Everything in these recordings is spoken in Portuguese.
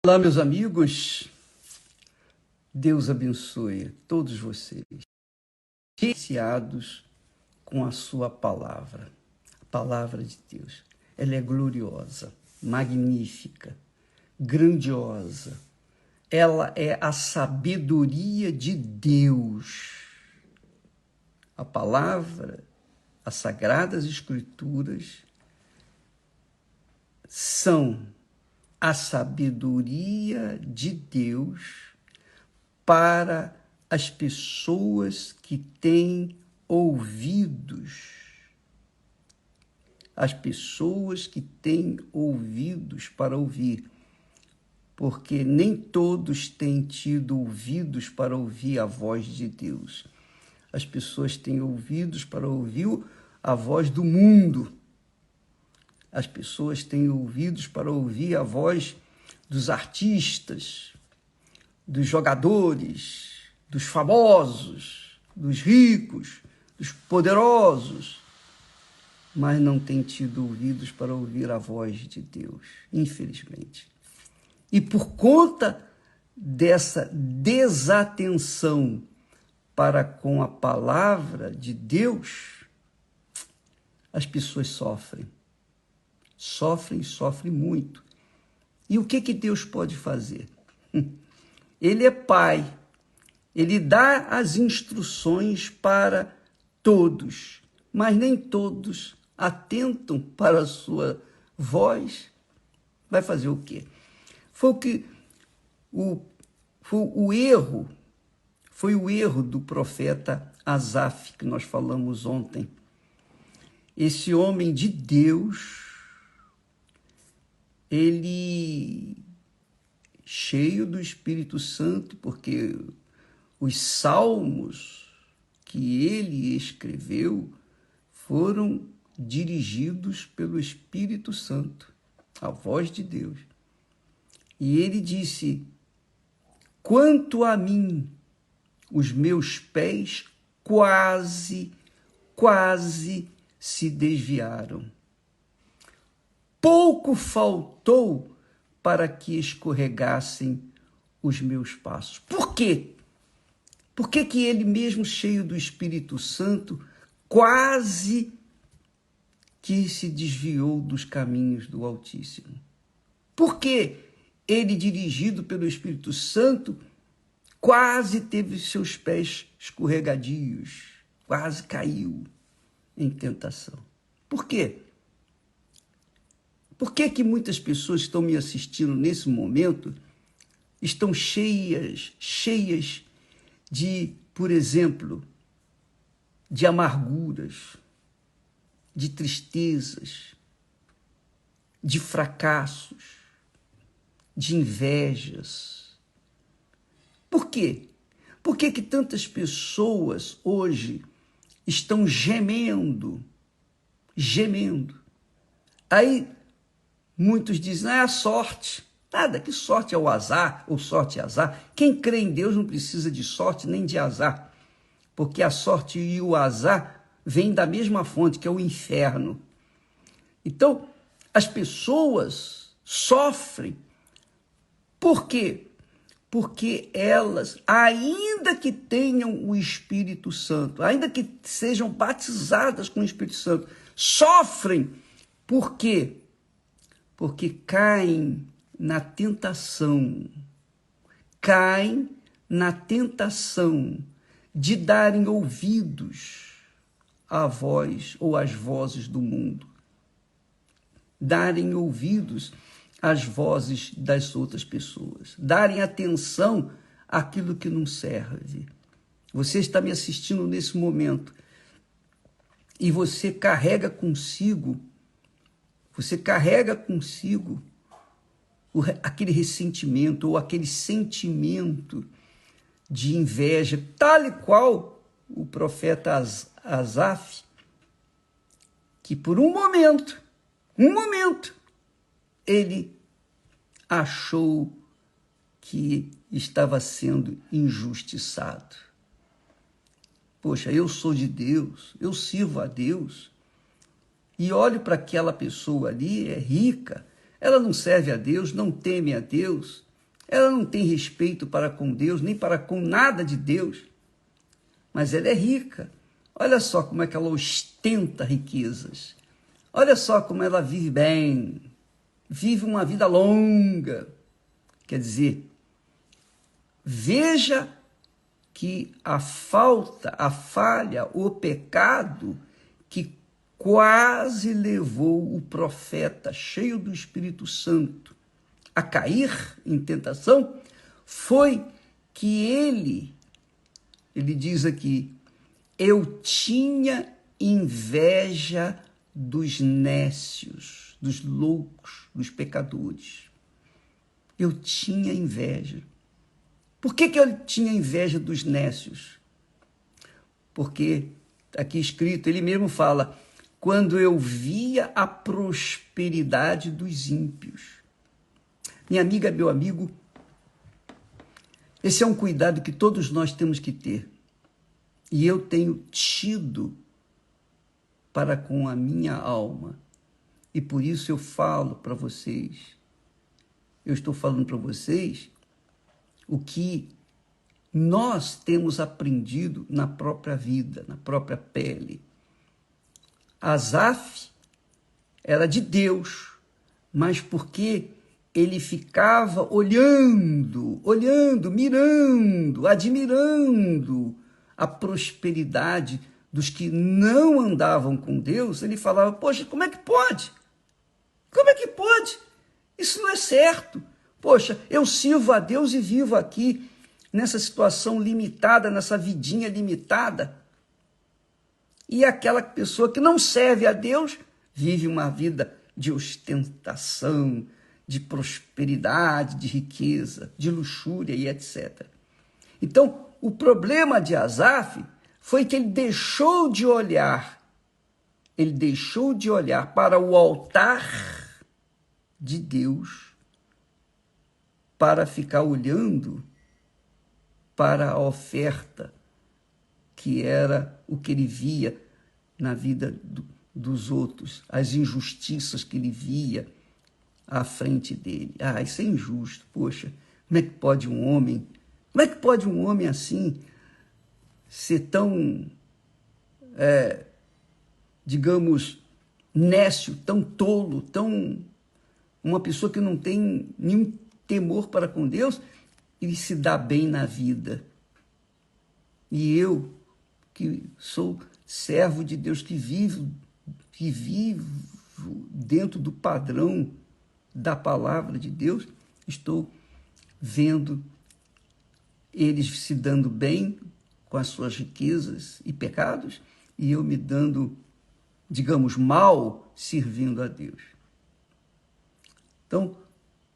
Olá, meus amigos. Deus abençoe todos vocês, iniciados com a sua palavra. A palavra de Deus, ela é gloriosa, magnífica, grandiosa. Ela é a sabedoria de Deus. A palavra, as sagradas escrituras são a sabedoria de Deus para as pessoas que têm ouvidos. As pessoas que têm ouvidos para ouvir. Porque nem todos têm tido ouvidos para ouvir a voz de Deus. As pessoas têm ouvidos para ouvir a voz do mundo. As pessoas têm ouvidos para ouvir a voz dos artistas, dos jogadores, dos famosos, dos ricos, dos poderosos, mas não têm tido ouvidos para ouvir a voz de Deus, infelizmente. E por conta dessa desatenção para com a palavra de Deus, as pessoas sofrem. Sofrem muito. E o que Deus pode fazer? Ele é Pai. Ele dá as instruções para todos, mas nem todos atentam para a sua voz. Vai fazer o quê? Foi o erro do profeta Asaf, que nós falamos ontem. Esse homem de Deus, ele, cheio do Espírito Santo, porque os salmos que ele escreveu foram dirigidos pelo Espírito Santo, a voz de Deus. E ele disse: quanto a mim, os meus pés quase se desviaram. Pouco faltou para que escorregassem os meus passos. Por quê? Por que ele mesmo, cheio do Espírito Santo, quase que se desviou dos caminhos do Altíssimo? Por que ele, dirigido pelo Espírito Santo, quase teve seus pés escorregadios, quase caiu em tentação? Por quê? Por que muitas pessoas que estão me assistindo nesse momento estão cheias de, por exemplo, de amarguras, de tristezas, de fracassos, de invejas? Por quê? Por que tantas pessoas hoje estão gemendo? Aí muitos dizem: é a sorte. Nada, que sorte é o azar, ou sorte é azar. Quem crê em Deus não precisa de sorte nem de azar, porque a sorte e o azar vêm da mesma fonte, que é o inferno. Então, as pessoas sofrem. Por quê? Porque elas, ainda que tenham o Espírito Santo, ainda que sejam batizadas com o Espírito Santo, sofrem. Por quê? Porque caem na tentação de darem ouvidos à voz ou às vozes do mundo, darem ouvidos às vozes das outras pessoas, darem atenção àquilo que não serve. Você está me assistindo nesse momento e você carrega consigo aquele ressentimento ou aquele sentimento de inveja, tal e qual o profeta Asaf, que por um momento, ele achou que estava sendo injustiçado. Poxa, eu sou de Deus, eu sirvo a Deus, e olho para aquela pessoa ali, é rica, ela não serve a Deus, não teme a Deus, ela não tem respeito para com Deus, nem para com nada de Deus, mas ela é rica. Olha só como é que ela ostenta riquezas. Olha só como ela vive bem, vive uma vida longa. Quer dizer, veja que a falta, a falha, o pecado que quase levou o profeta cheio do Espírito Santo a cair em tentação, foi que ele diz aqui, eu tinha inveja dos nécios, dos loucos, dos pecadores. Eu tinha inveja. Por que eu tinha inveja dos nécios? Porque, aqui escrito, ele mesmo fala, quando eu via a prosperidade dos ímpios. Minha amiga, meu amigo, esse é um cuidado que todos nós temos que ter. E eu tenho tido para com a minha alma. E por isso eu falo para vocês. Eu estou falando para vocês o que nós temos aprendido na própria vida, na própria pele. Asaf era de Deus, mas porque ele ficava olhando, mirando, admirando a prosperidade dos que não andavam com Deus, ele falava, poxa, como é que pode? Como é que pode? Isso não é certo. Poxa, eu sirvo a Deus e vivo aqui nessa situação limitada, nessa vidinha limitada. E aquela pessoa que não serve a Deus vive uma vida de ostentação, de prosperidade, de riqueza, de luxúria e etc. Então, o problema de Asaf foi que ele deixou de olhar para o altar de Deus para ficar olhando para a oferta, que era o que ele via na vida dos outros, as injustiças que ele via à frente dele. Ah, isso é injusto, poxa, como é que pode um homem assim ser tão, digamos, nécio, tão tolo, uma pessoa que não tem nenhum temor para com Deus e se dá bem na vida. E eu, que sou servo de Deus, que vivo dentro do padrão da palavra de Deus, estou vendo eles se dando bem com as suas riquezas e pecados, e eu me dando, digamos, mal servindo a Deus. Então,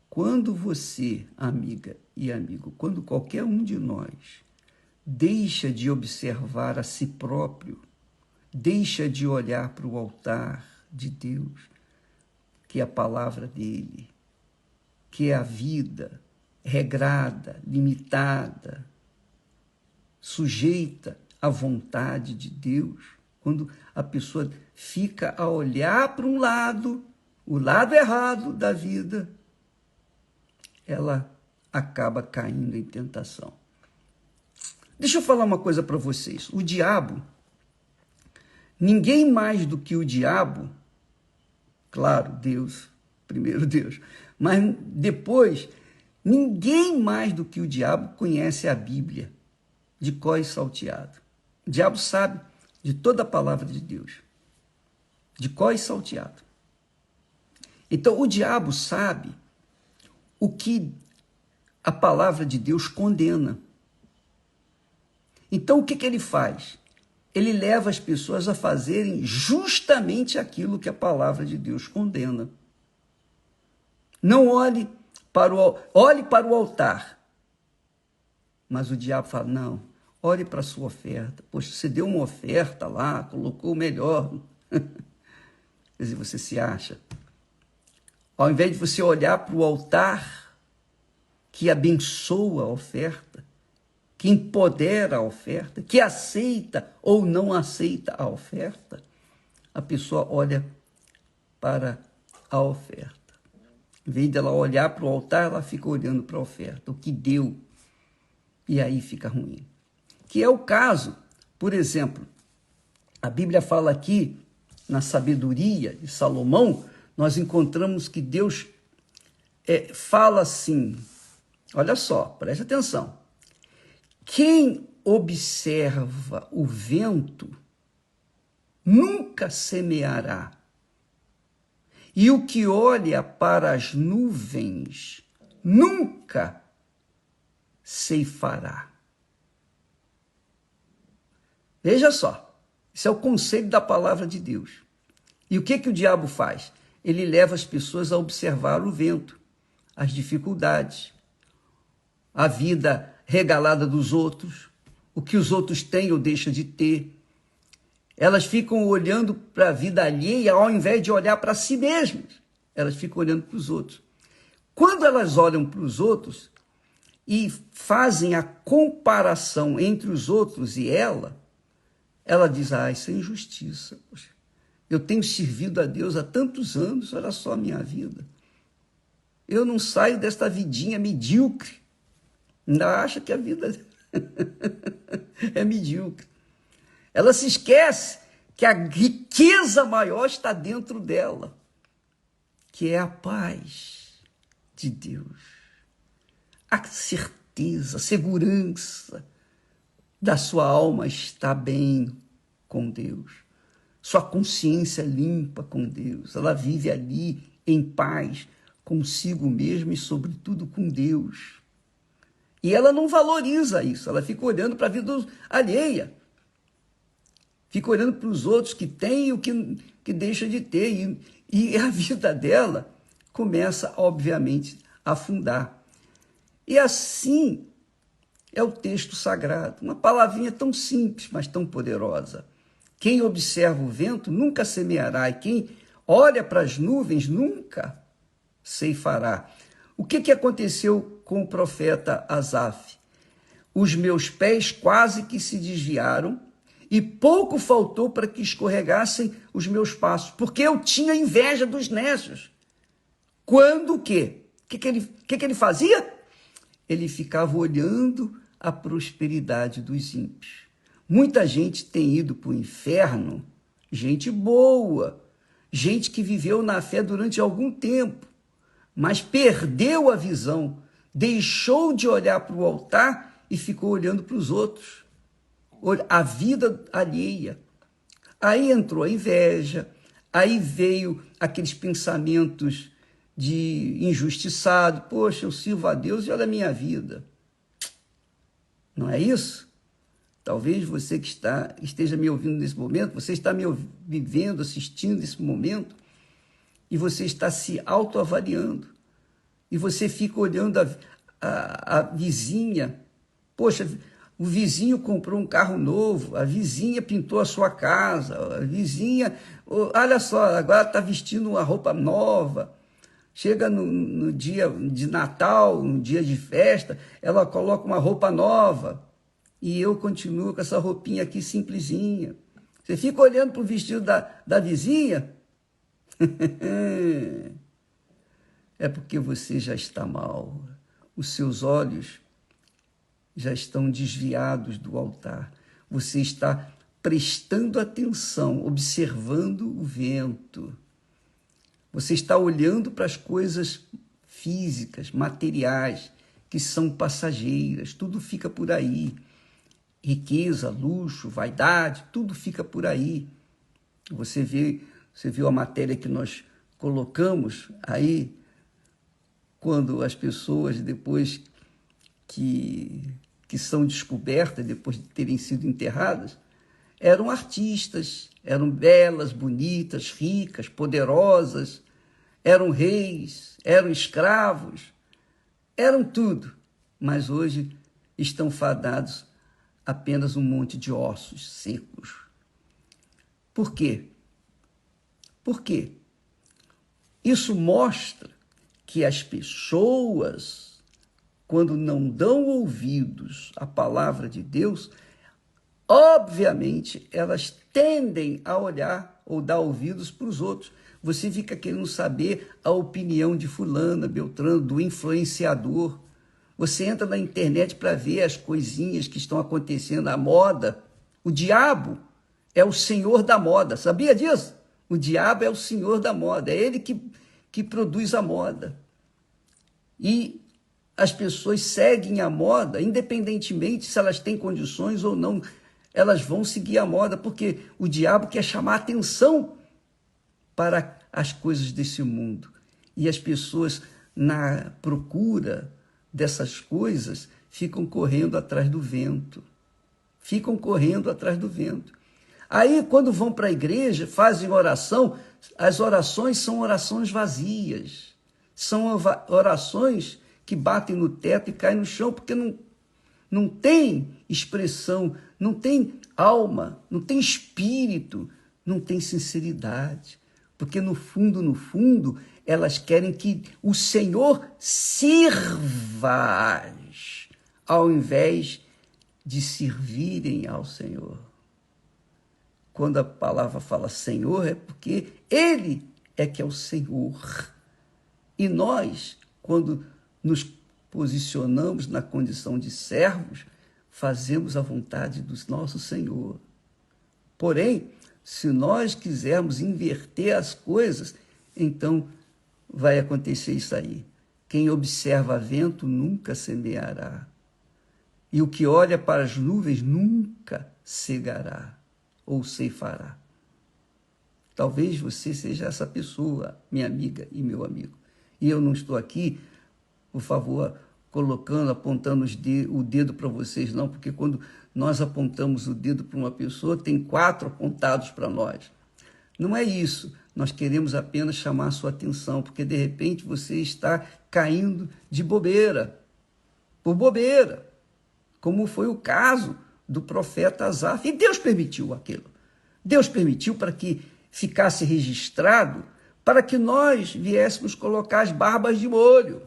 quando você, amiga e amigo, quando qualquer um de nós deixa de observar a si próprio, deixa de olhar para o altar de Deus, que é a palavra dele, que é a vida regrada, limitada, sujeita à vontade de Deus, quando a pessoa fica a olhar para um lado, o lado errado da vida, ela acaba caindo em tentação. Deixa eu falar uma coisa para vocês. O diabo, ninguém mais do que o diabo, claro, Deus, primeiro Deus, mas depois, ninguém mais do que o diabo conhece a Bíblia de cor e salteado. O diabo sabe de toda a palavra de Deus, de cor e salteado. Então, o diabo sabe o que a palavra de Deus condena. Então, o que ele faz? Ele leva as pessoas a fazerem justamente aquilo que a palavra de Deus condena. Não olhe para o altar. Mas o diabo fala, não, olhe para a sua oferta. Poxa, você deu uma oferta lá, colocou o melhor. Quer dizer, você se acha. Ao invés de você olhar para o altar que abençoa a oferta, que empodera a oferta, que aceita ou não aceita a oferta, a pessoa olha para a oferta. Em vez dela olhar para o altar, ela fica olhando para a oferta, o que deu, e aí fica ruim. Que é o caso, por exemplo, a Bíblia fala aqui, na sabedoria de Salomão, nós encontramos que Deus fala assim, olha só, preste atenção. Quem observa o vento nunca semeará, e o que olha para as nuvens nunca ceifará. Veja só, esse é o conselho da palavra de Deus. E o que o diabo faz? Ele leva as pessoas a observar o vento, as dificuldades, a vida regalada dos outros, o que os outros têm ou deixam de ter. Elas ficam olhando para a vida alheia ao invés de olhar para si mesmas. Elas ficam olhando para os outros. Quando elas olham para os outros e fazem a comparação entre os outros e ela diz, isso é injustiça. Poxa, eu tenho servido a Deus há tantos anos, olha só a minha vida. Eu não saio desta vidinha medíocre. Ainda acha que a vida é medíocre. Ela se esquece que a riqueza maior está dentro dela, que é a paz de Deus, a certeza, a segurança da sua alma está bem com Deus, sua consciência limpa com Deus, ela vive ali em paz consigo mesma e sobretudo com Deus. E ela não valoriza isso, ela fica olhando para a vida alheia. Fica olhando para os outros que têm e o que deixa de ter. E a vida dela começa, obviamente, a afundar. E assim é o texto sagrado. Uma palavrinha tão simples, mas tão poderosa. Quem observa o vento nunca semeará, e quem olha para as nuvens nunca ceifará. O que aconteceu com o profeta Asaf? Os meus pés quase que se desviaram, e pouco faltou para que escorregassem os meus passos, porque eu tinha inveja dos nécios. Quando o quê? O que ele fazia? Ele ficava olhando a prosperidade dos ímpios. Muita gente tem ido para o inferno, gente boa, gente que viveu na fé durante algum tempo, mas perdeu a visão, deixou de olhar para o altar e ficou olhando para os outros. A vida alheia. Aí entrou a inveja, aí veio aqueles pensamentos de injustiçado. Poxa, eu sirvo a Deus e olha a minha vida. Não é isso? Talvez você que esteja me ouvindo nesse momento, você está me vivendo, assistindo nesse momento, e você está se autoavaliando. E você fica olhando a vizinha. Poxa, o vizinho comprou um carro novo, a vizinha pintou a sua casa, a vizinha, olha só, agora está vestindo uma roupa nova. Chega no dia de Natal, no dia de festa, ela coloca uma roupa nova e eu continuo com essa roupinha aqui simplesinha. Você fica olhando para o vestido da vizinha? É porque você já está mal. Os seus olhos já estão desviados do altar. Você está prestando atenção, observando o vento. Você está olhando para as coisas físicas, materiais, que são passageiras. Tudo fica por aí. Riqueza, luxo, vaidade, tudo fica por aí. Você viu a matéria que nós colocamos aí, quando as pessoas, depois que são descobertas, depois de terem sido enterradas, eram artistas, eram belas, bonitas, ricas, poderosas, eram reis, eram escravos, eram tudo, mas hoje estão fadados apenas um monte de ossos secos. Por quê? Por quê? Isso mostra que as pessoas, quando não dão ouvidos à palavra de Deus, obviamente elas tendem a olhar ou dar ouvidos para os outros. Você fica querendo saber a opinião de fulana, Beltrano, do influenciador. Você entra na internet para ver as coisinhas que estão acontecendo, a moda. O diabo é o senhor da moda, sabia disso? O diabo é o senhor da moda, é ele que produz a moda. E as pessoas seguem a moda, independentemente se elas têm condições ou não, elas vão seguir a moda, porque o diabo quer chamar atenção para as coisas desse mundo. E as pessoas, na procura dessas coisas, ficam correndo atrás do vento. Ficam correndo atrás do vento. Aí, quando vão para a igreja, fazem oração, as orações são orações vazias. São orações que batem no teto e caem no chão, porque não tem expressão, não tem alma, não tem espírito, não tem sinceridade. Porque no fundo, elas querem que o Senhor sirva-as, ao invés de servirem ao Senhor. Quando a palavra fala Senhor, é porque Ele é que é o Senhor. E nós, quando nos posicionamos na condição de servos, fazemos a vontade do nosso Senhor. Porém, se nós quisermos inverter as coisas, então vai acontecer isso aí. Quem observa vento nunca semeará. E o que olha para as nuvens nunca cegará ou ceifará. Talvez você seja essa pessoa, minha amiga e meu amigo. E eu não estou aqui, por favor, colocando, apontando o dedo para vocês, não, porque quando nós apontamos o dedo para uma pessoa, tem 4 apontados para nós. Não é isso. Nós queremos apenas chamar a sua atenção, porque de repente você está caindo de bobeira, por bobeira, como foi o caso do profeta Asaf. E Deus permitiu aquilo. Deus permitiu para que ficasse registrado, para que nós viéssemos colocar as barbas de molho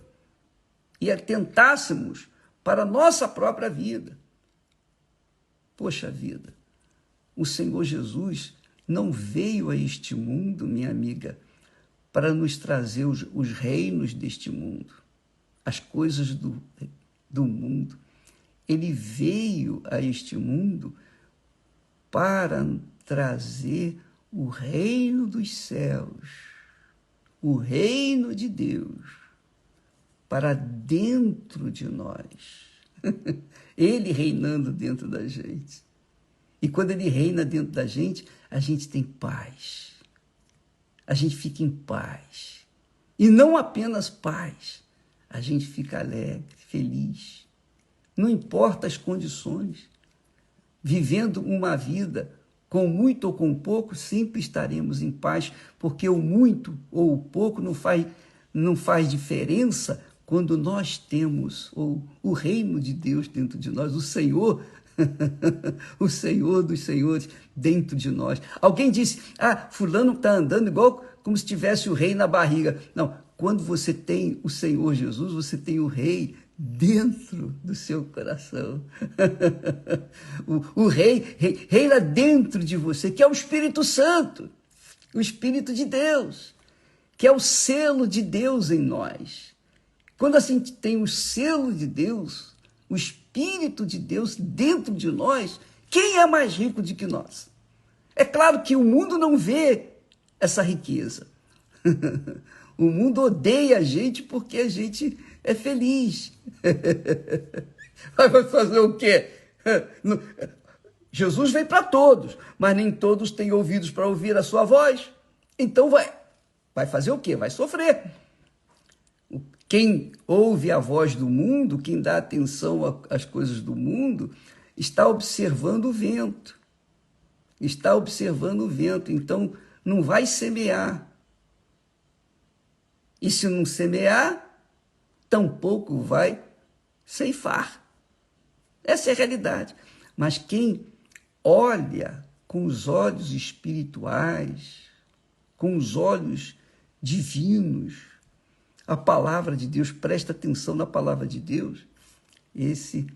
e atentássemos para a nossa própria vida. Poxa vida, o Senhor Jesus não veio a este mundo, minha amiga, para nos trazer os reinos deste mundo, as coisas do mundo. Ele veio a este mundo para trazer o reino dos céus, o reino de Deus, para dentro de nós. Ele reinando dentro da gente. E quando ele reina dentro da gente, a gente tem paz. A gente fica em paz. E não apenas paz, a gente fica alegre, feliz. Não importa as condições. Vivendo uma vida com muito ou com pouco, sempre estaremos em paz, porque o muito ou o pouco não faz diferença quando nós temos o reino de Deus dentro de nós, o Senhor, o Senhor dos senhores dentro de nós. Alguém disse, fulano está andando igual como se tivesse o rei na barriga. Não, quando você tem o Senhor Jesus, você tem o rei dentro do seu coração. o rei reina dentro de você, que é o Espírito Santo, o Espírito de Deus, que é o selo de Deus em nós. Quando a gente tem o selo de Deus, o Espírito de Deus dentro de nós, quem é mais rico do que nós? É claro que o mundo não vê essa riqueza. O mundo odeia a gente porque a gente é feliz. Vai fazer o quê? Jesus veio para todos, mas nem todos têm ouvidos para ouvir a sua voz. Então vai fazer o quê? Vai sofrer. Quem ouve a voz do mundo, quem dá atenção às coisas do mundo, está observando o vento. Está observando o vento, então não vai semear. E se não semear, tampouco vai ceifar. Essa é a realidade. Mas quem olha com os olhos espirituais, com os olhos divinos, a palavra de Deus, presta atenção na palavra de Deus, esse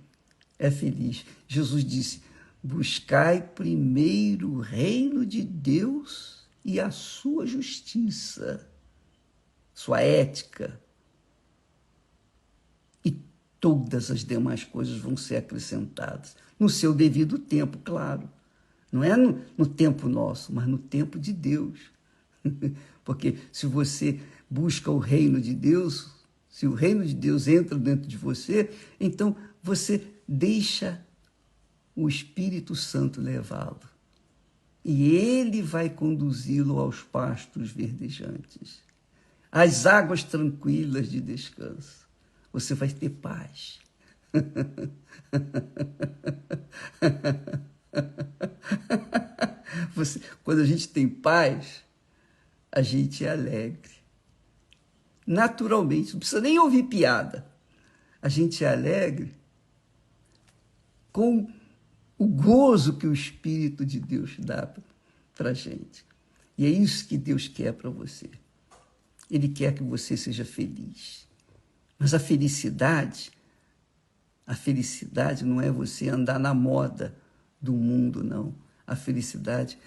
é feliz. Jesus disse, buscai primeiro o reino de Deus e a sua justiça, sua ética, e todas as demais coisas vão ser acrescentadas, no seu devido tempo, claro. Não é no tempo nosso, mas no tempo de Deus. Porque se você busca o reino de Deus, se o reino de Deus entra dentro de você, então você deixa o Espírito Santo levá-lo. E ele vai conduzi-lo aos pastos verdejantes, às águas tranquilas de descanso. Você vai ter paz. Quando a gente tem paz, a gente é alegre. Naturalmente, não precisa nem ouvir piada. A gente é alegre com o gozo que o Espírito de Deus dá para a gente. E é isso que Deus quer para você. Ele quer que você seja feliz. Mas a felicidade não é você andar na moda do mundo, não. A felicidade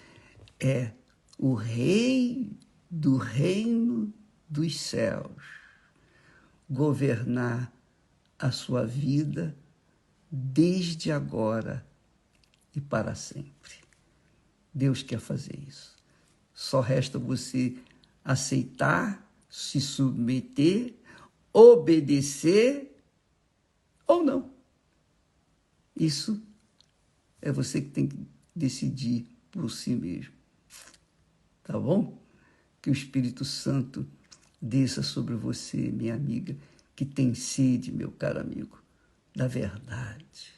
é o rei do reino dos céus governar a sua vida desde agora e para sempre. Deus quer fazer isso. Só resta você aceitar, se submeter, obedecer ou não. Isso é você que tem que decidir por si mesmo. Tá bom? Que o Espírito Santo desça sobre você, minha amiga, que tem sede, meu caro amigo, da verdade.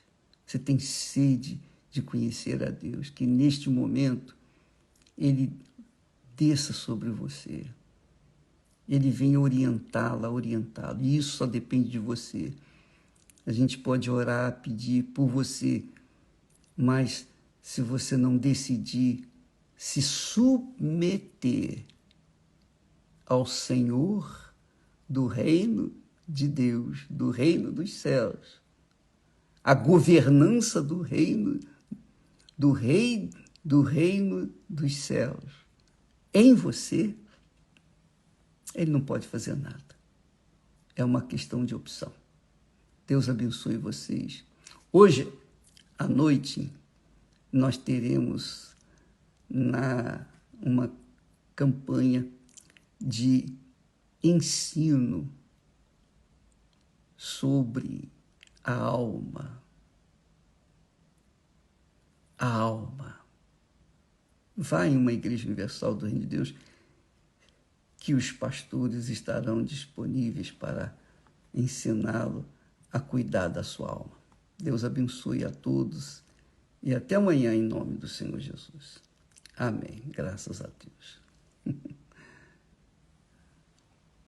Você tem sede de conhecer a Deus, que neste momento Ele desça sobre você. Ele venha orientá-la, orientá-lo. E isso só depende de você. A gente pode orar, pedir por você, mas se você não decidir se submeter ao Senhor do reino de Deus, do reino dos céus, a governança do reino, do reino dos céus, em você, ele não pode fazer nada. É uma questão de opção. Deus abençoe vocês. Hoje, à noite, nós teremos uma campanha de ensino sobre a alma. A alma. Vá em uma igreja universal do Reino de Deus, que os pastores estarão disponíveis para ensiná-lo a cuidar da sua alma. Deus abençoe a todos e até amanhã em nome do Senhor Jesus. Amém. Graças a Deus.